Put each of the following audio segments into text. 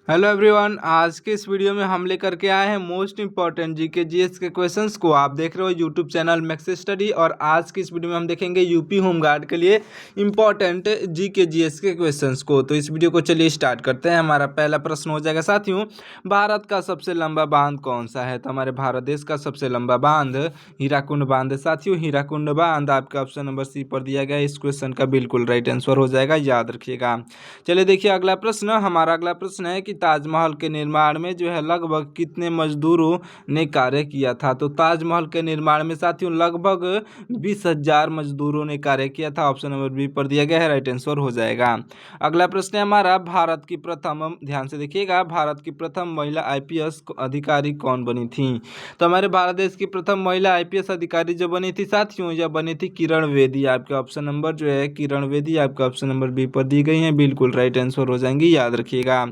Hello everyone, आज के इस वीडियो में हम लेकर के आए हैं मोस्ट इंपॉर्टेंट जीके जीएस के क्वेश्चंस को। आप देख रहे हो यूट्यूब चैनल मैक्स स्टडी और आज की इस वीडियो में हम देखेंगे यूपी होम गार्ड के लिए इंपॉर्टेंट जीके जीएस के क्वेश्चंस को। तो इस वीडियो को चलिए स्टार्ट करते हैं। हमारा पहला प्रश्न हो जाएगा साथियों, भारत का सबसे लंबा बांध कौन सा है? तो हमारे भारत देश का सबसे लंबा बांध हीराकुंड बांध है साथियों। हीराकुंड बांध आपका ऑप्शन नंबर सी पर दिया गया है। इस क्वेश्चन का बिल्कुल राइट आंसर हो जाएगा, याद रखिएगा। चलिए देखिए अगला प्रश्न। हमारा अगला प्रश्न है कि ताजमहल के निर्माण में जो है लगभग कितने मजदूरों ने कार्य किया था? तो ताजमहल के निर्माण में साथियों लगभग 20,000 मजदूरों ने कार्य किया था। ऑप्शन नंबर बी पर दिया गया है, राइट आंसर हो जाएगा। अगला प्रश्न है हमारा, भारत की प्रथम, ध्यान से देखिएगा, भारत की प्रथम महिला आईपीएस अधिकारी कौन बनी थी? तो हमारे भारत देश की प्रथम महिला आईपीएस अधिकारी जो बनी थी साथियों, यह बनी थी किरण बेदी। आपके ऑप्शन नंबर जो है किरण बेदी, आपका ऑप्शन नंबर बी पर दी गई है, बिल्कुल राइट आंसर हो जाएंगी, याद रखिएगा।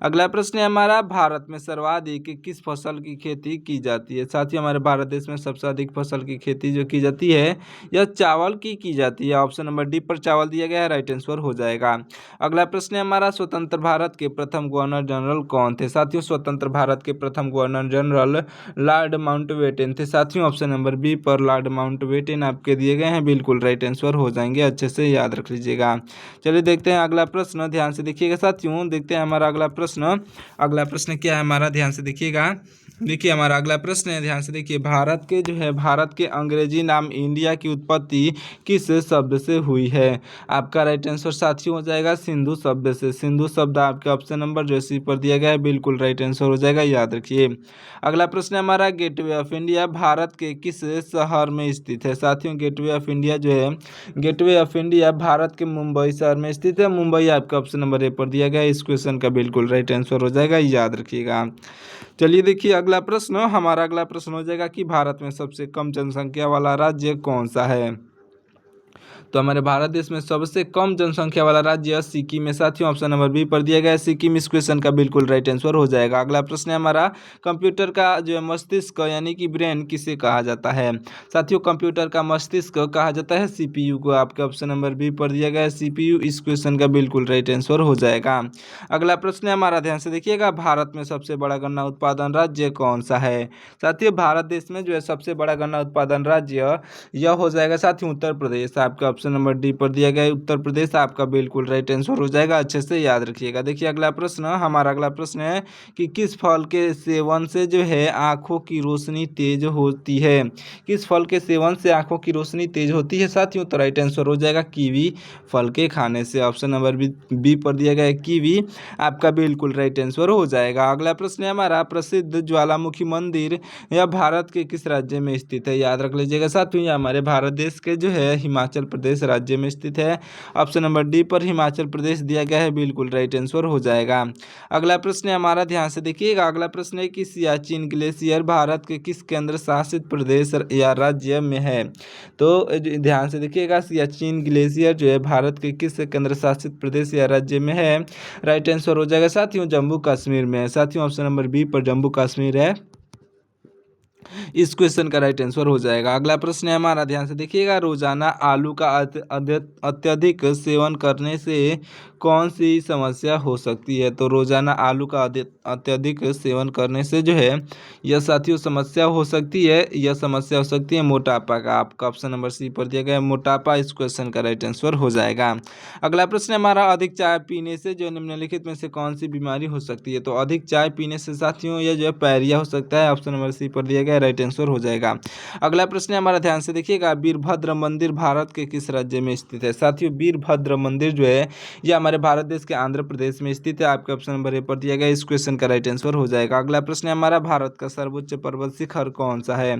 अगला प्रश्न है हमारा, भारत में सर्वाधिक किस फसल की खेती की जाती है? साथियों हमारे भारत देश में सबसे अधिक फसल की खेती जो की जाती है यह चावल की जाती है। ऑप्शन नंबर डी पर चावल दिया गया है, राइट आंसर हो जाएगा। अगला प्रश्न है हमारा, स्वतंत्र भारत के प्रथम गवर्नर जनरल कौन थे? साथियों स्वतंत्र भारत के प्रथम गवर्नर जनरल लॉर्ड माउंटबेटन थे साथियों। ऑप्शन नंबर बी पर लॉर्ड माउंटबेटन आपके दिए गए हैं, बिल्कुल राइट आंसर हो जाएंगे, अच्छे से याद रख लीजिएगा। चलिए देखते हैं अगला प्रश्न, ध्यान से देखिएगा साथियों। देखते हैं हमारा अगला प्रश्न। अगला प्रश्न क्या है हमारा, ध्यान से देखिएगा। देखिए हमारा अगला प्रश्न है, ध्यान से देखिए, भारत के जो है भारत के अंग्रेजी नाम इंडिया की उत्पत्ति किस शब्द से हुई है? आपका राइट आंसर साथियों हो जाएगा सिंधु शब्द से। सिंधु शब्द आपके ऑप्शन नंबर जो सी पर दिया गया है, बिल्कुल राइट आंसर हो जाएगा, याद रखिए। अगला प्रश्न है हमारा, गेटवे ऑफ इंडिया भारत के किस शहर में स्थित है? साथियों गेटवे ऑफ इंडिया जो है, गेटवे ऑफ इंडिया भारत के मुंबई शहर में स्थित है। मुंबई आपका ऑप्शन नंबर ए पर दिया गया है। इस क्वेश्चन का बिल्कुल राइट आंसर हो जाएगा, याद रखिएगा। चलिए देखिए अगला प्रश्न। हमारा अगला प्रश्न हो जाएगा कि भारत में सबसे कम जनसंख्या वाला राज्य कौन सा है? तो हमारे भारत देश में सबसे कम जनसंख्या वाला राज्य सिक्किम में साथियों। ऑप्शन नंबर बी पर दिया गया है सिक्किम। इस क्वेश्चन का बिल्कुल राइट आंसर हो जाएगा। अगला प्रश्न है हमारा, कंप्यूटर का जो है मस्तिष्क यानी कि ब्रेन किसे कहा जाता है? साथियों कंप्यूटर का मस्तिष्क कहा जाता है सीपीयू को। आपके ऑप्शन नंबर बी पर दिया गया है सीपीयू। इस क्वेश्चन का बिल्कुल राइट आंसर हो जाएगा। अगला प्रश्न है हमारा, ध्यान से देखिएगा, भारत में सबसे बड़ा गन्ना उत्पादन राज्य कौन सा है? साथियों भारत देश में जो है सबसे बड़ा गन्ना उत्पादन राज्य यह हो जाएगा साथियों उत्तर प्रदेश। आपका ऑप्शन नंबर डी पर दिया गया है उत्तर प्रदेश, आपका बिल्कुल राइट आंसर हो जाएगा, अच्छे से याद रखिएगा। देखिए अगला प्रश्न, हमारा अगला प्रश्न है कि किस फल के सेवन से जो है आंखों की रोशनी तेज होती है? किस फल के सेवन से आंखों की रोशनी तेज होती है साथियों? तो राइट आंसर हो जाएगा कीवी फल के खाने से। ऑप्शन नंबर बी पर दिया गया है कीवी, आपका बिल्कुल राइट आंसर हो जाएगा। अगला प्रश्न है हमारा, प्रसिद्ध ज्वालामुखी मंदिर यह भारत के किस राज्य में स्थित है? याद रख लीजिएगा साथियों, यह हमारे भारत देश के जो है हिमाचल प्रदेश राज्य में स्थित है। ऑप्शन नंबर डी पर हिमाचल प्रदेश दिया गया है, बिल्कुल राइट आंसर हो जाएगा। अगला प्रश्न है हमारा, ध्यान से देखिएगा। अगला प्रश्न है कि सियाचिन ग्लेशियर भारत के किस केंद्र शासित प्रदेश या राज्य में है? तो ध्यान से देखिएगा, सियाचिन ग्लेशियर जो है भारत के किस केंद्र शासित प्रदेश या राज्य में है? राइट आंसर हो जाएगा साथियों जम्मू कश्मीर में है। साथियों ऑप्शन नंबर बी पर जम्मू कश्मीर है, इस क्वेश्चन का राइट आंसर हो जाएगा। अगला प्रश्न है हमारा, ध्यान से देखिएगा, रोजाना आलू का अत्यधिक सेवन करने से कौन सी समस्या हो सकती है? तो रोजाना आलू का अत्यधिक सेवन करने से जो है यह साथियों समस्या हो सकती है, यह समस्या हो सकती है मोटापा का। आपका ऑप्शन नंबर सी पर दिया गया है मोटापा, इस क्वेश्चन का राइट आंसर हो जाएगा। अगला प्रश्न है हमारा, अधिक चाय पीने से जो निम्नलिखित में से कौन सी बीमारी हो सकती है? तो अधिक चाय पीने से साथियों यह जो है पायरिया हो सकता है। ऑप्शन नंबर सी पर दिया गया राइट आंसर हो जाएगा। अगला प्रश्न है हमारा, ध्यान से देखिएगा, वीरभद्र मंदिर भारत के किस राज्य में स्थित है? साथियों वीरभद्र मंदिर जो है यह हमारे भारत देश के आंध्र प्रदेश में स्थित है। आपके ऑप्शन नंबर ए पर दिया गया, इस क्वेश्चन का राइट आंसर हो जाएगा। अगला प्रश्न है हमारा, भारत का सर्वोच्च पर्वत शिखर कौन सा है?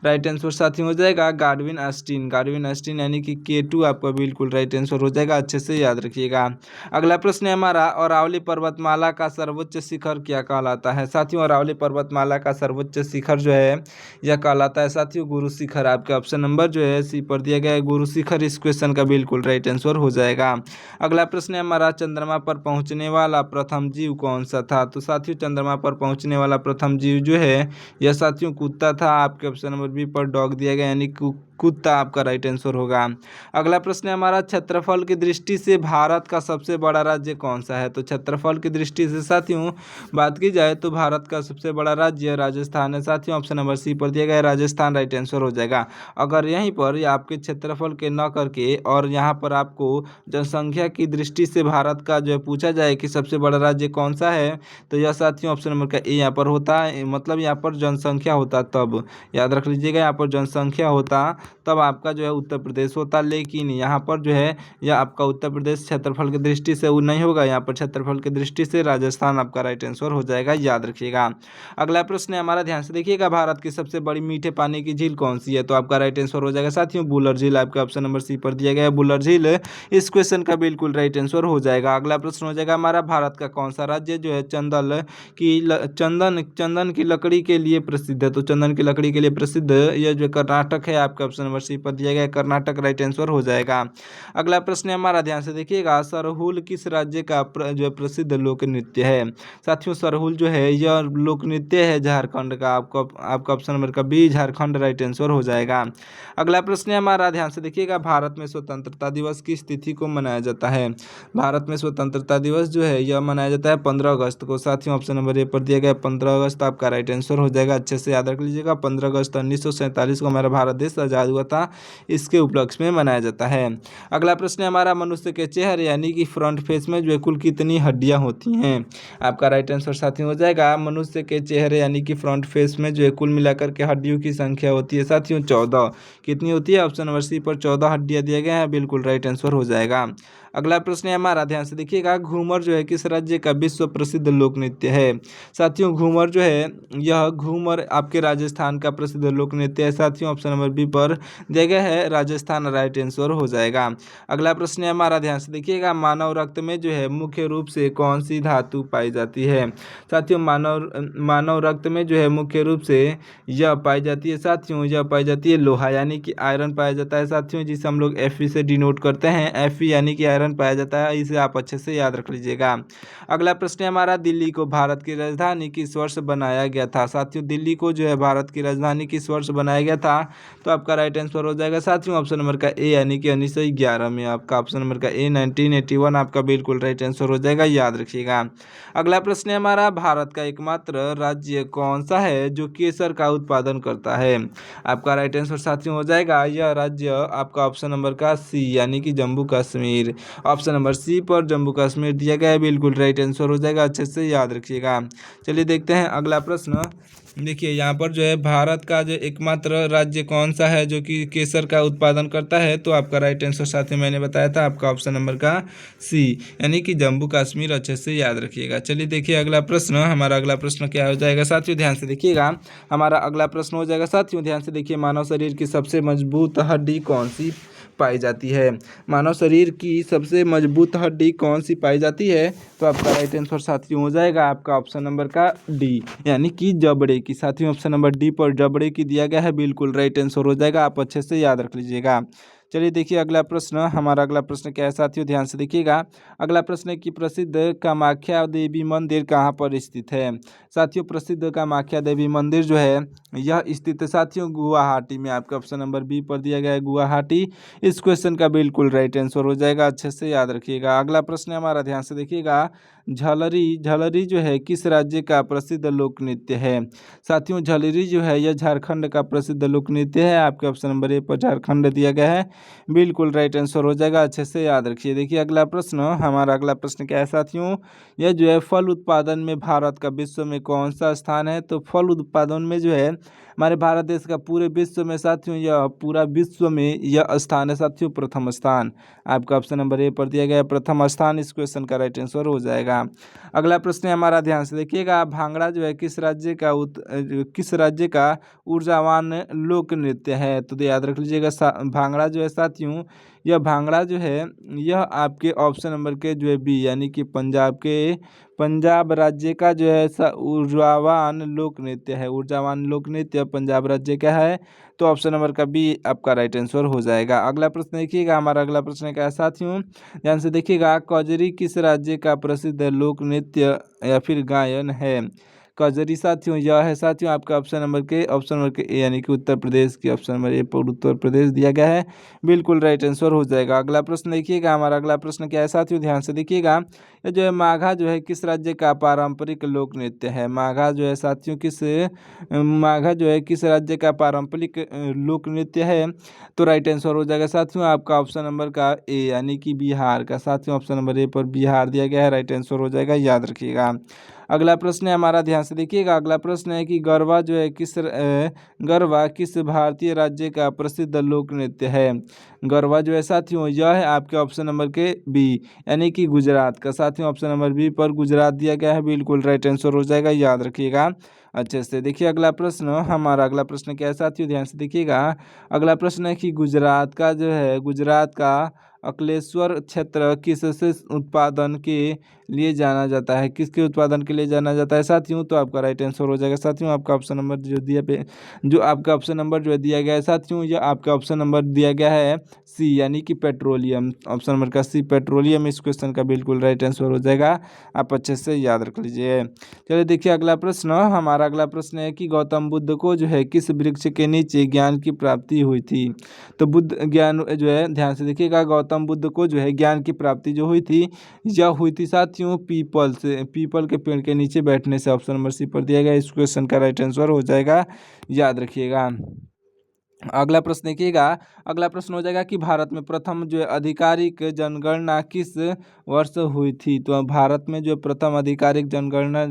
राइट आंसर साथियों हो जाएगा गार्डविन अस्टीन। गार्डविन अस्टीन यानी कि K2 आपका बिल्कुल राइट आंसर हो जाएगा, अच्छे से याद रखिएगा। अगला प्रश्न है हमारा, अरावली पर्वतमाला का सर्वोच्च शिखर क्या कहलाता है? साथियों अरावली पर्वतमाला का सर्वोच्च शिखर जो है यह कहलाता है साथियों गुरु शिखर। आपके ऑप्शन नंबर जो है सी पर दिया गया है गुरु शिखर, इस क्वेश्चन का बिल्कुल राइट आंसर हो जाएगा। अगला प्रश्न है हमारा, चंद्रमा पर पहुंचने वाला प्रथम जीव कौन सा था? तो साथियों चंद्रमा पर पहुंचने वाला प्रथम जीव जो है यह साथियों कुत्ता था। आपके ऑप्शन नंबर बी पर डॉग दिया गया, यानी कुत्ता आपका राइट आंसर होगा। अगला प्रश्न है हमारा, क्षेत्रफल की दृष्टि से भारत का सबसे बड़ा राज्य कौन सा है? तो क्षेत्रफल की दृष्टि से साथियों बात की जाए तो भारत का सबसे बड़ा राज्य राजस्थान है साथियों। ऑप्शन नंबर सी पर दिया गया है राजस्थान राइट आंसर हो जाएगा। अगर यहीं पर आपके क्षेत्रफल के न करके और यहाँ पर आपको जनसंख्या की दृष्टि से भारत का जो है पूछा जाए कि सबसे बड़ा राज्य कौन सा है, तो यह साथियों ऑप्शन नंबर का ए यहाँ पर होता है। मतलब यहाँ पर जनसंख्या होता तब, याद रख लीजिएगा, यहाँ पर जनसंख्या होता तब आपका जो है उत्तर प्रदेश होता। लेकिन यहाँ पर जो है यह आपका उत्तर प्रदेश क्षेत्रफल की दृष्टि से वो नहीं होगा, यहाँ पर क्षेत्रफल की दृष्टि से राजस्थान आपका राइट आंसर हो जाएगा, याद रखिएगा। अगला प्रश्न है हमारा, ध्यान से देखिएगा, भारत की सबसे बड़ी मीठे पानी की झील कौन सी है? तो आपका राइट आंसर हो जाएगा साथियों बुलर झील। आपका ऑप्शन नंबर सी पर दिया गया है बुलर झील, इस क्वेश्चन का बिल्कुल राइट आंसर हो जाएगा। अगला प्रश्न हो जाएगा हमारा, भारत का कौन सा राज्य जो है चंदन की लकड़ी के लिए प्रसिद्ध है? तो चंदन की लकड़ी के लिए प्रसिद्ध यह जो कर्नाटक है। आपका ऑप्शन नंबर सी पर दिया गया है कर्नाटक राइट आंसर हो जाएगा। अगला प्रश्न है हमारा, ध्यान से देखिएगा, सरहुल किस राज्य का जो है प्रसिद्ध लोक नृत्य है? साथियों सरहुल जो है यह लोक नृत्य है झारखंड का। आपका ऑप्शन नंबर का बी झारखंड राइट आंसर हो जाएगा। अगला प्रश्न है हमारा, ध्यान से देखिएगा, भारत में स्वतंत्रता दिवस किस तिथि को मनाया जाता है? भारत में स्वतंत्रता दिवस जो है यह मनाया जाता है 15 अगस्त को। साथियों ऑप्शन नंबर ए पर दिया गया 15 अगस्त आपका राइट आंसर हो जाएगा। अच्छे से याद रख लीजिएगा, 15 अगस्त 1947 को हमारा भारत देश आज़ाद हुआ था, इसके उपलक्ष्य में मनाया जाता है। अगला प्रश्न है हमारा, मनुष्य के चेहरे यानी कि फ्रंट फेस में जो है कुल कितनी हड्डियां होती हैं? आपका राइट आंसर साथियों हो जाएगा, मनुष्य के चेहरे यानी कि फ्रंट फेस में जो है कुल मिलाकर के हड्डियों की संख्या होती है साथियों 14। कितनी होती है? ऑप्शन नंबर सी पर 14 हड्डियां दिया गया है, बिल्कुल राइट आंसर हो जाएगा। अगला प्रश्न है हमारा, ध्यान से देखिएगा, घूमर जो है किस राज्य का विश्व प्रसिद्ध लोक नृत्य है? साथियों घूमर जो है यह घूमर आपके राजस्थान का प्रसिद्ध लोक नृत्य है साथियों। ऑप्शन नंबर बी पर दिया गया है राजस्थान राइट आंसर हो जाएगा। अगला प्रश्न है हमारा, ध्यान से देखिएगा, मानव रक्त में जो है मुख्य रूप से कौन सी धातु पाई जाती है? साथियों मानव रक्त में जो है मुख्य रूप से यह पाई जाती है साथियों, यह पाई जाती है लोहा यानी कि आयरन पाया जाता है साथियों, जिसे हम लोग Fe से डिनोट करते हैं। Fe यानी कि आयरन पाया जाता है, इसे आप अच्छे से याद रख लीजिएगा। अगला प्रश्न है हमारा, दिल्ली को भारत की राजधानी किस वर्ष बनाया गया था? साथियों दिल्ली को जो है भारत की राजधानी किस वर्ष बनाया गया था? तो आपका राइट आंसर हो जाएगा साथियों ऑप्शन नंबर का ए यानी कि 1911 में। आपका ऑप्शन नंबर का ए 1981 आपका बिल्कुल राइट आंसर हो जाएगा, याद रखिएगा। अगला प्रश्न है हमारा, भारत का एकमात्र राज्य कौन सा है जो केसर का उत्पादन करता है? आपका राइट आंसर साथियों हो जाएगा, यह राज्य आपका ऑप्शन नंबर का सी यानी कि Jammu Kashmir. Option number C पर जम्मू कश्मीर दिया गया है, बिल्कुल राइट आंसर हो जाएगा, अच्छे से याद रखिएगा। चलिए देखते हैं अगला प्रश्न। देखिए यहाँ पर जो है भारत का जो एकमात्र राज्य कौन सा है जो कि केसर का उत्पादन करता है? तो आपका राइट आंसर साथियों मैंने बताया था, आपका ऑप्शन नंबर का सी यानी कि जम्मू कश्मीर, अच्छे से याद रखिएगा। चलिए देखिए अगला प्रश्न, हमारा अगला प्रश्न क्या हो जाएगा साथियों, ध्यान से देखिएगा। हमारा अगला प्रश्न हो जाएगा साथियों, ध्यान से देखिए, मानव शरीर की सबसे मजबूत हड्डी कौन सी पाई जाती है? मानव शरीर की सबसे मजबूत हड्डी कौन सी पाई जाती है? तो आपका राइट आंसर साथियों हो जाएगा आपका ऑप्शन नंबर का डी यानी कि जबड़े की। साथियों ऑप्शन नंबर डी पर जबड़े की दिया गया है, बिल्कुल राइट आंसर हो जाएगा, आप अच्छे से याद रख लीजिएगा। चलिए देखिए अगला प्रश्न, हमारा अगला प्रश्न क्या है साथियों, ध्यान से देखिएगा। अगला प्रश्न है कि प्रसिद्ध कामाख्या देवी मंदिर कहाँ पर स्थित है? साथियों प्रसिद्ध कामाख्या देवी मंदिर जो है यह स्थित है साथियों गुवाहाटी में। आपका ऑप्शन नंबर बी पर दिया गया है गुवाहाटी, इस क्वेश्चन का बिल्कुल राइट आंसर हो जाएगा, अच्छे से याद रखिएगा। अगला प्रश्न है हमारा, ध्यान से देखिएगा, झलरी जो है किस राज्य का प्रसिद्ध लोक नृत्य है? साथियों झलरी जो है यह झारखंड का प्रसिद्ध लोक नृत्य है। आपके ऑप्शन नंबर ए पर झारखंड दिया गया है, बिल्कुल राइट आंसर हो जाएगा, अच्छे से याद रखिए। देखिए अगला प्रश्न, हमारा अगला प्रश्न क्या है साथियों, यह जो है फल उत्पादन में भारत का विश्व में कौन सा स्थान है? तो फल उत्पादन में जो है हमारे भारत देश का पूरे विश्व में साथियों, यह पूरा विश्व में यह स्थान है साथियों प्रथम स्थान। आपका ऑप्शन नंबर ए पर दिया गया प्रथम स्थान, इस क्वेश्चन का राइट आंसर हो जाएगा। अगला प्रश्न है हमारा, ध्यान से देखिएगा, भांगड़ा जो है किस राज्य का ऊर्जावान लोक नृत्य है? तो याद रख लीजिएगा भांगड़ा जो है साथियों, यह भांगड़ा जो है यह आपके ऑप्शन नंबर के जो है बी यानी कि पंजाब राज्य का जो है ऊर्जावान लोक नृत्य है। ऊर्जावान लोक नृत्य पंजाब राज्य का है, तो ऑप्शन नंबर का बी आपका राइट आंसर हो जाएगा। अगला प्रश्न देखिएगा, हमारा अगला प्रश्न क्या है साथियों, ध्यान से देखिएगा, कजरी किस राज्य का प्रसिद्ध लोक नृत्य या फिर गायन है? कजरी साथियों यह है साथियों आपका ऑप्शन नंबर के ए यानी कि उत्तर प्रदेश की ऑप्शन नंबर ए पर उत्तर प्रदेश दिया गया है, बिल्कुल राइट आंसर हो जाएगा। अगला प्रश्न देखिएगा, हमारा अगला प्रश्न क्या है साथियों, ध्यान से देखिएगा। ये जो है माघा जो है किस राज्य का पारंपरिक लोक नृत्य है? माघा जो है साथियों माघा जो है किस राज्य का पारंपरिक लोक नृत्य है? तो राइट आंसर हो जाएगा साथियों आपका ऑप्शन नंबर का ए यानी कि बिहार का। साथियों ऑप्शन नंबर ए पर बिहार दिया गया है, राइट आंसर हो जाएगा, याद रखिएगा। अगला प्रश्न है हमारा, ध्यान से देखिएगा। अगला प्रश्न है कि गरबा किस भारतीय राज्य का प्रसिद्ध लोक नृत्य है? गरबा जो है साथियों यह है आपके ऑप्शन नंबर के बी यानी कि गुजरात का। साथियों ऑप्शन नंबर बी पर गुजरात दिया गया है, बिल्कुल राइट आंसर हो जाएगा, याद रखिएगा अच्छे से। देखिए अगला प्रश्न, हमारा अगला प्रश्न क्या है साथियों, ध्यान से देखिएगा। अगला प्रश्न है कि गुजरात का अकलेश्वर क्षेत्र किससे उत्पादन के लिए जाना जाता है? किसके उत्पादन के लिए जाना जाता है साथियों? तो आपका राइट आंसर हो जाएगा साथियों आपका ऑप्शन नंबर जो आपका ऑप्शन नंबर जो है दिया गया है साथियों, यह आपका ऑप्शन नंबर दिया गया है सी यानी कि पेट्रोलियम। ऑप्शन नंबर का सी पेट्रोलियम इस क्वेश्चन का बिल्कुल राइट आंसर हो जाएगा, आप अच्छे से याद रख लीजिए। चलिए देखिए अगला प्रश्न, हमारा अगला प्रश्न है कि गौतम बुद्ध को जो है किस वृक्ष के नीचे ज्ञान की प्राप्ति हुई थी? तो बुद्ध ज्ञान जो है, ध्यान से देखिएगा, गौतम बुद्ध को जो है ज्ञान की प्राप्ति जो हुई थी, यह हुई थी साथियों पीपल के पेड़ के नीचे बैठने से। ऑप्शन नंबर सी पर दिया गया, इस क्वेश्चन का राइट आंसर हो जाएगा, याद रखिएगा। अगला प्रश्न देखिएगा। अगला प्रश्न हो जाएगा कि भारत में प्रथम जो है आधिकारिक जनगणना किस वर्ष हुई थी? तो भारत में जो प्रथम आधिकारिक जनगणना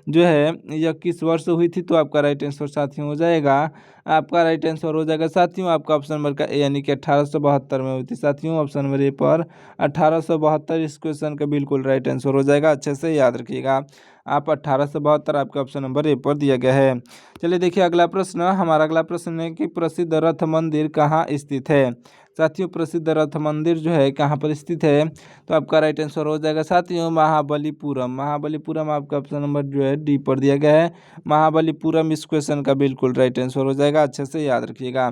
जो है यह किस वर्ष हुई थी? तो आपका राइट आंसर साथियों हो जाएगा, आपका राइट आंसर हो जाएगा साथियों आपका ऑप्शन नंबर का ए यानी कि 1872 में हुई थी। साथियों ऑप्शन नंबर ए पर 1872 इस क्वेश्चन का बिल्कुल राइट आंसर हो जाएगा, अच्छे से याद रखिएगा आप। 1872 आपका ऑप्शन नंबर ए पर दिया गया है। चलिए देखिए अगला प्रश्न, हमारा अगला प्रश्न है कि प्रसिद्ध रथ मंदिर कहाँ स्थित है? साथियों प्रसिद्ध रथ मंदिर जो है कहाँ पर स्थित है? तो आपका राइट आंसर हो जाएगा साथियों महाबलीपुरम आपका ऑप्शन नंबर जो है डी पर दिया गया है, महाबलीपुरम इस क्वेश्चन का बिल्कुल राइट आंसर हो जाएगा, अच्छे से याद रखिएगा।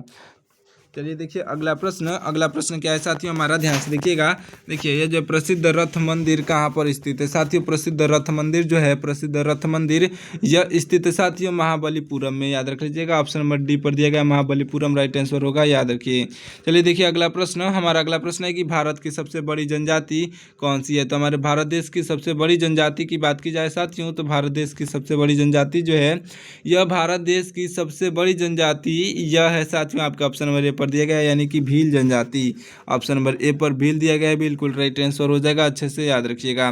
चलिए देखिए अगला प्रश्न क्या है साथियों हमारा, ध्यान से देखिएगा। देखिए ये जो प्रसिद्ध रथ मंदिर कहाँ पर स्थित है? साथियों प्रसिद्ध रथ मंदिर यह स्थित है साथियों महाबलीपुरम में, याद रख लीजिएगा। ऑप्शन नंबर डी पर दिया गया महाबलीपुरम राइट आंसर होगा, याद रखिए। चलिए देखिए अगला प्रश्न, हमारा अगला प्रश्न है कि भारत की सबसे बड़ी जनजाति कौन सी है? तो हमारे भारत देश की सबसे बड़ी जनजाति की बात की जाए साथियों, तो भारत देश की सबसे बड़ी जनजाति जो है यह भारत देश की सबसे बड़ी जनजाति यह है साथियों आपका ऑप्शन नंबर ए पर दिया गया है यानी कि भील जनजाति। ऑप्शन नंबर ए पर भील दिया गया है, बिल्कुल राइट आंसर हो जाएगा, अच्छे से याद रखिएगा।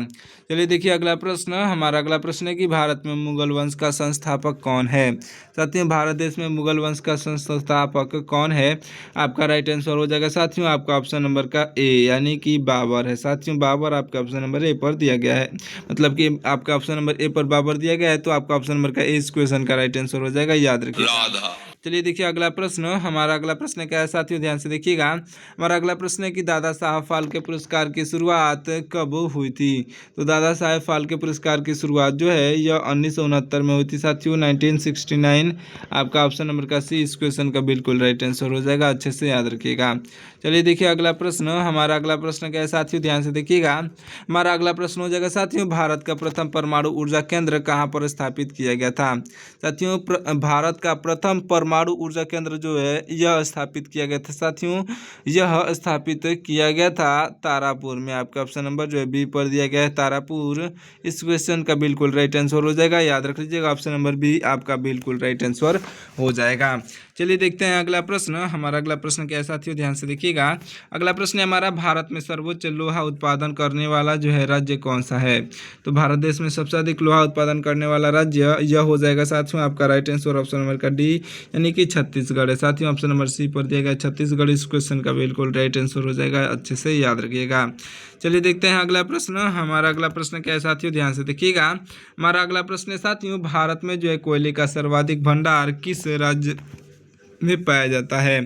चलिए देखिए अगला प्रश्न, हमारा अगला प्रश्न है कि भारत में मुगल वंश का संस्थापक कौन है? साथियों भारत देश में मुगल वंश का संस्थापक कौन है? आपका राइट आंसर हो जाएगा साथियों आपका ऑप्शन नंबर का ए यानी कि बाबर है। साथियों बाबर आपका ऑप्शन नंबर ए पर दिया गया है, मतलब कि आपका ऑप्शन नंबर ए पर बाबर दिया गया है, तो आपका ऑप्शन नंबर का ए इस क्वेश्चन का राइट आंसर हो जाएगा, याद रखिएगा। चलिए देखिए अगला प्रश्न, हमारा अगला प्रश्न क्या है साथियों, ध्यान से देखिएगा। हमारा अगला प्रश्न है कि दादा साहब फाल्के पुरस्कार की शुरुआत कब हुई थी? तो दादा साहब फाल्के पुरस्कार की शुरुआत जो है यह 1969 में हुई थी साथियों, 1969 आपका ऑप्शन नंबर का सी इस क्वेश्चन का बिल्कुल राइट आंसर हो जाएगा, अच्छे से याद रखिएगा। चलिए देखिए अगला प्रश्न, हमारा अगला प्रश्न क्या है साथियों, ध्यान से देखिएगा। हमारा अगला प्रश्न हो जाएगा साथियों, भारत का प्रथम परमाणु ऊर्जा केंद्र कहाँ पर स्थापित किया गया था? साथियों भारत का प्रथम परमाणु ऊर्जा केंद्र जो है यह स्थापित किया गया था साथियों, यह स्थापित किया गया था तारापुर में। आपका ऑप्शन नंबर जो है बी पर दिया गया है तारापुर, इस क्वेश्चन का बिल्कुल राइट आंसर हो जाएगा, याद रख लीजिएगा। ऑप्शन नंबर बी आपका बिल्कुल राइट आंसर हो जाएगा। चलिए देखते हैं अगला प्रश्न, हमारा अगला प्रश्न क्या है साथियों, ध्यान से देखिएगा। अगला प्रश्न है हमारा, भारत में सर्वोच्च लोहा उत्पादन करने वाला जो है राज्य कौन सा है? तो भारत देश में सबसे अधिक लोहा उत्पादन करने वाला राज्य यह हो जाएगा साथियों आपका राइट आंसर ऑप्शन नंबर का डी यानी कि छत्तीसगढ़ है। साथियों ऑप्शन नंबर सी पर दिया गया छत्तीसगढ़, इस क्वेश्चन का बिल्कुल राइट आंसर हो जाएगा, अच्छे से याद रखिएगा। चलिए देखते हैं अगला प्रश्न, हमारा अगला प्रश्न क्या है साथियों, ध्यान से देखिएगा। हमारा अगला प्रश्न है साथियों, भारत में जो है कोयले का सर्वाधिक भंडार किस राज्य में पाया जाता है?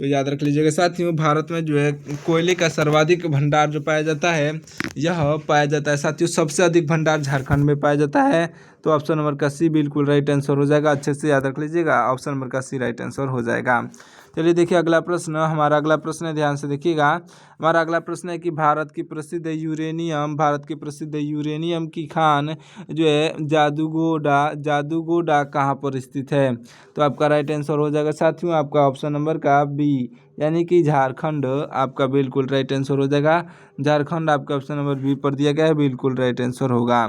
तो याद रख लीजिएगा साथियों, भारत में जो है कोयले का सर्वाधिक भंडार जो पाया जाता है, यह पाया जाता है साथियों, सबसे अधिक भंडार झारखंड में पाया जाता है। तो ऑप्शन नंबर का सी बिल्कुल राइट आंसर हो जाएगा। अच्छे से याद रख लीजिएगा, ऑप्शन नंबर का सी राइट आंसर हो जाएगा। चलिए देखिए अगला प्रश्न, हमारा अगला प्रश्न है, ध्यान से देखिएगा। हमारा अगला प्रश्न है कि भारत की प्रसिद्ध यूरेनियम की खान जो है जादूगोडा कहाँ पर स्थित है। तो आपका राइट आंसर हो जाएगा साथियों, आपका ऑप्शन नंबर का बी, यानी कि झारखंड आपका बिल्कुल राइट आंसर हो जाएगा। झारखंड आपका ऑप्शन नंबर बी पर दिया गया है, बिल्कुल राइट आंसर होगा।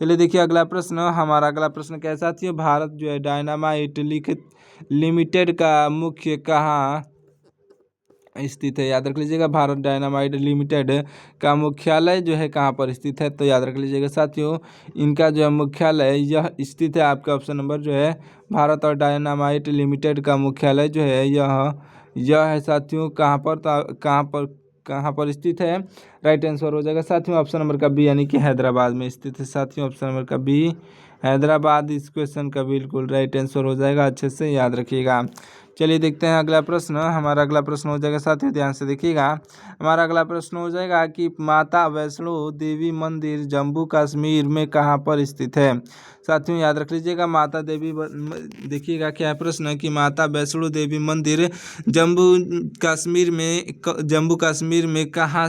चलिए देखिए अगला प्रश्न, हमारा अगला प्रश्न क्या है साथियों, भारत जो है डायनामाइट लिमिटेड का मुख्य कहाँ स्थित है। याद रख लीजिएगा, भारत डायनामाइट लिमिटेड का मुख्यालय जो है कहाँ पर स्थित है। तो याद रख लीजिएगा साथियों, इनका जो है मुख्यालय यह स्थित है, आपका ऑप्शन नंबर जो है भारत और डायनामाइट लिमिटेड का मुख्यालय जो है यह है साथियों, कहाँ पर स्थित है। राइट आंसर हो जाएगा साथियों, ऑप्शन नंबर का बी, यानी कि हैदराबाद में स्थित है साथियों, ऑप्शन नंबर का बी हैदराबाद इस क्वेश्चन का बिल्कुल राइट आंसर हो जाएगा। अच्छे से याद रखिएगा। चलिए देखते हैं अगला प्रश्न, हमारा अगला प्रश्न हो जाएगा साथियों, ध्यान से देखिएगा। हमारा अगला प्रश्न हो जाएगा कि माता वैष्णो देवी मंदिर जम्मू कश्मीर में कहाँ पर स्थित है। साथियों याद रख लीजिएगा, देखिएगा क्या है प्रश्न कि माता वैष्णो देवी मंदिर जम्मू कश्मीर में कहाँ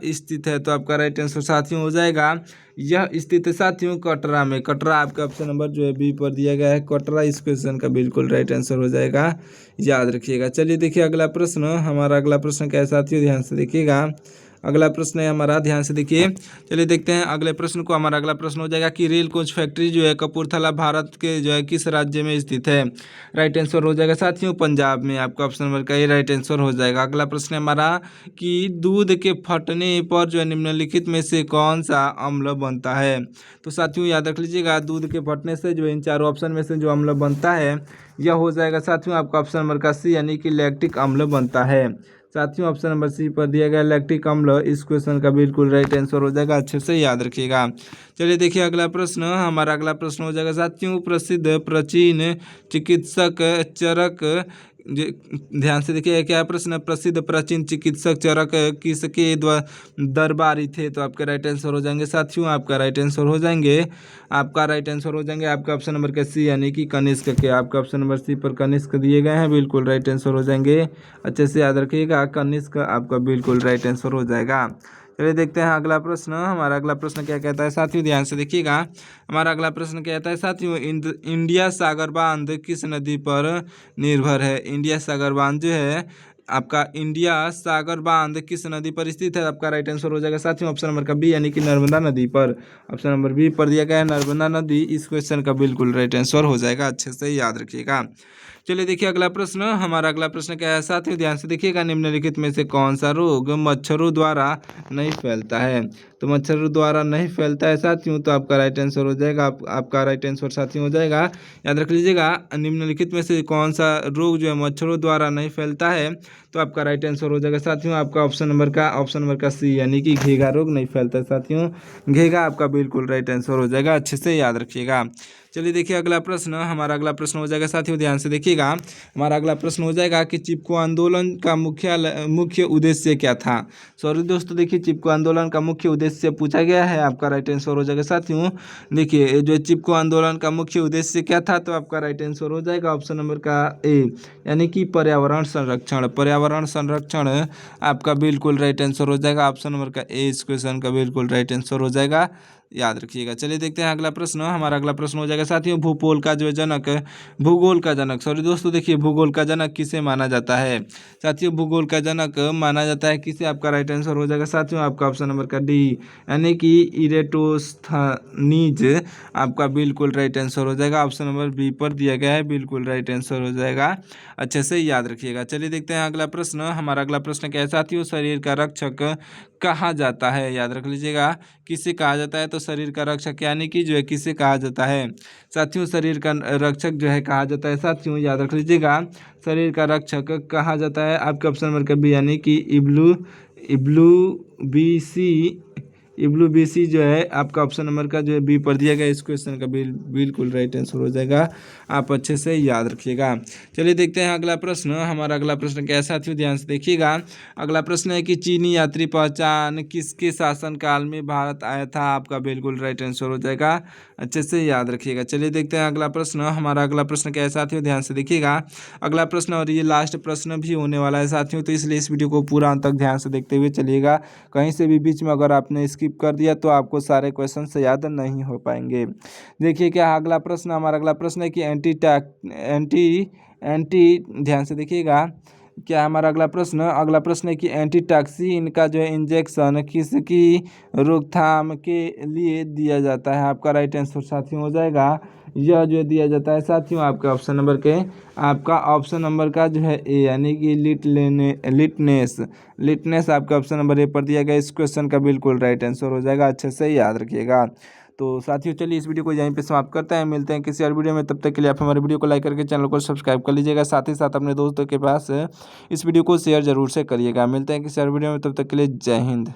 स्थित है। तो आपका राइट आंसर साथियों हो जाएगा, यह स्थित है साथियों कटरा में। कटरा आपका ऑप्शन नंबर जो है बी पर दिया गया है, कटरा इस क्वेश्चन का बिल्कुल राइट आंसर हो जाएगा, याद रखिएगा। चलिए देखिए अगला प्रश्न, हमारा अगला प्रश्न क्या है साथियों, ध्यान से देखिएगा। अगला प्रश्न है हमारा, ध्यान से देखिए। चलिए देखते हैं अगले प्रश्न को। हमारा अगला प्रश्न हो जाएगा कि रेल कोच फैक्ट्री जो है कपूरथला भारत के जो है किस राज्य में स्थित है। राइट आंसर हो जाएगा साथियों पंजाब में, आपका ऑप्शन नंबर का ये राइट आंसर हो जाएगा। अगला प्रश्न है हमारा कि दूध के फटने पर जो है निम्नलिखित में से कौन सा अम्ल बनता है। तो साथियों याद रख लीजिएगा, दूध के फटने से जो इन चारों ऑप्शन में से जो अम्ल बनता है यह हो जाएगा साथियों आपका ऑप्शन नंबर का सी, यानी कि लैक्टिक अम्ल बनता है। साथियों ऑप्शन नंबर सी पर दिया गया लैक्टिक अम्ल इस क्वेश्चन का बिल्कुल राइट आंसर हो जाएगा, अच्छे से याद रखिएगा। चलिए देखिए अगला प्रश्न, हमारा अगला प्रश्न हो जाएगा साथियों, प्रसिद्ध प्राचीन चिकित्सक चरक ध्यान से देखिए क्या प्रश्न, प्रसिद्ध प्राचीन चिकित्सक चरक किसके दरबारी थे। तो आपके राइट आंसर हो जाएंगे साथियों, आपका राइट आंसर हो जाएंगे, आपका ऑप्शन नंबर का सी, यानी कि कनिष्क के। आपका ऑप्शन नंबर सी पर कनिष्क दिए गए हैं, बिल्कुल राइट आंसर हो जाएंगे। अच्छे से याद रखिएगा, कनिष्क आपका बिल्कुल राइट आंसर हो जाएगा। चलिए देखते हैं अगला प्रश्न, हमारा अगला प्रश्न क्या कहता है साथियों, ध्यान से देखिएगा। हमारा अगला प्रश्न कहता है साथियों, इंडिया सागर बांध किस नदी पर निर्भर है। इंडिया सागर बांध जो है आपका, इंडिया सागर बांध किस नदी पर स्थित है। आपका राइट आंसर हो जाएगा साथियों ऑप्शन नंबर का बी, यानी कि नर्मदा नदी पर। ऑप्शन नंबर बी पर दिया गया है नर्मदा नदी, इस क्वेश्चन का बिल्कुल राइट आंसर हो जाएगा, अच्छे से याद रखिएगा। चलिए देखिए अगला प्रश्न, हमारा अगला प्रश्न क्या है साथियों, ध्यान से देखिएगा। निम्नलिखित में से कौन सा रोग मच्छरों द्वारा नहीं फैलता है। तो मच्छरों द्वारा नहीं फैलता है साथियों, तो आपका राइट आंसर हो जाएगा, आपका राइट आंसर साथियों हो जाएगा, याद रख लीजिएगा। निम्नलिखित में से कौन सा रोग जो है मच्छरों द्वारा नहीं फैलता है। तो आपका राइट आंसर हो जाएगा साथियों, आपका ऑप्शन नंबर का सी, यानी कि घेघा रोग नहीं फैलता है साथियों, घेघा आपका बिल्कुल राइट आंसर हो जाएगा, अच्छे से याद रखिएगा। चलिए देखिए अगला प्रश्न, हमारा अगला प्रश्न हो जाएगा साथियों, ध्यान से देखिएगा। हमारा अगला प्रश्न हो जाएगा कि चिपको आंदोलन का मुख्य उद्देश्य क्या था। सॉरी दोस्तों, देखिए चिपको आंदोलन का मुख्य उद्देश्य पूछा गया है, आपका राइट आंसर हो जाएगा साथियों। देखिए जो चिपको आंदोलन का मुख्य उद्देश्य क्या था, तो आपका राइट आंसर हो जाएगा ऑप्शन नंबर का ए, यानी कि पर्यावरण संरक्षण आपका बिल्कुल राइट आंसर हो जाएगा, ऑप्शन नंबर का ए इस क्वेश्चन का बिल्कुल राइट आंसर हो जाएगा, याद रखिएगा। चलिए देखते हैं अगला प्रश्न, हमारा अगला प्रश्न हो जाएगा साथियों, भूगोल का जनक सॉरी दोस्तों, देखिए भूगोल का जनक किसे माना जाता है। साथियों भूगोल का जनक माना जाता है किसे, आपका राइट आंसर हो जाएगा साथियों, आपका ऑप्शन नंबर का डी, यानी कि इरेटोस्थनीज आपका बिल्कुल राइट आंसर हो जाएगा, ऑप्शन नंबर बी पर दिया गया है, बिल्कुल राइट आंसर हो जाएगा, अच्छे से याद रखिएगा। चलिए देखते हैं अगला प्रश्न, हमारा अगला प्रश्न क्या है साथियों, शरीर का रक्षक कहा जाता है। याद रख लीजिएगा, किसे कहा जाता है, तो शरीर का रक्षक यानी कि जो है किसे कहा जाता है साथियों, शरीर का रक्षक जो है कहा जाता है साथियों, याद रख लीजिएगा, शरीर का रक्षक कहा जाता है आपके ऑप्शन नंबर का बी, यानी कि इब्लू बी सी WBC जो है आपका ऑप्शन नंबर का जो है बी पर दिया गया। इस क्वेश्चन का बिल्कुल राइट आंसर हो जाएगा, आप अच्छे से याद रखिएगा। चलिए देखते हैं अगला प्रश्न। हमारा अगला प्रश्न कैसा साथियों, ध्यान से देखिएगा। अगला प्रश्न है कि चीनी यात्री पहचान किसके शासनकाल में भारत आया था? आपका बिल्कुल राइट आंसर हो जाएगा, अच्छे से याद रखिएगा। चलिए देखते हैं अगला प्रश्न। हमारा अगला प्रश्न क्या है साथियों, ध्यान से देखिएगा। अगला प्रश्न और ये लास्ट प्रश्न भी होने वाला है साथियों, तो इसलिए इस वीडियो को पूरा अंत तक ध्यान से देखते हुए चलिएगा। कहीं से भी बीच में अगर आपने स्किप कर दिया तो आपको सारे क्वेश्चन से याद नहीं हो पाएंगे। देखिए क्या अगला प्रश्न, हमारा अगला प्रश्न है कि एंटी ध्यान से देखिएगा। क्या हमारा अगला प्रश्न है कि एंटीटॉक्सिन का जो है इंजेक्शन किसकी रोकथाम के लिए दिया जाता है? आपका राइट आंसर साथियों हो जाएगा, यह जो दिया जाता है साथियों आपका ऑप्शन नंबर का जो है ए, यानी कि लिटनेस आपका ऑप्शन नंबर ए पर दिया गया। इस क्वेश्चन का बिल्कुल राइट आंसर हो जाएगा, अच्छे से याद रखिएगा। तो साथियों चलिए इस वीडियो को यहीं पे समाप्त करते हैं, मिलते हैं किसी और वीडियो में। तब तक के लिए आप हमारे वीडियो को लाइक करके चैनल को सब्सक्राइब कर लीजिएगा, साथ ही साथ अपने दोस्तों के पास इस वीडियो को शेयर जरूर से करिएगा। मिलते हैं किसी और वीडियो में, तब तक के लिए जय हिंद।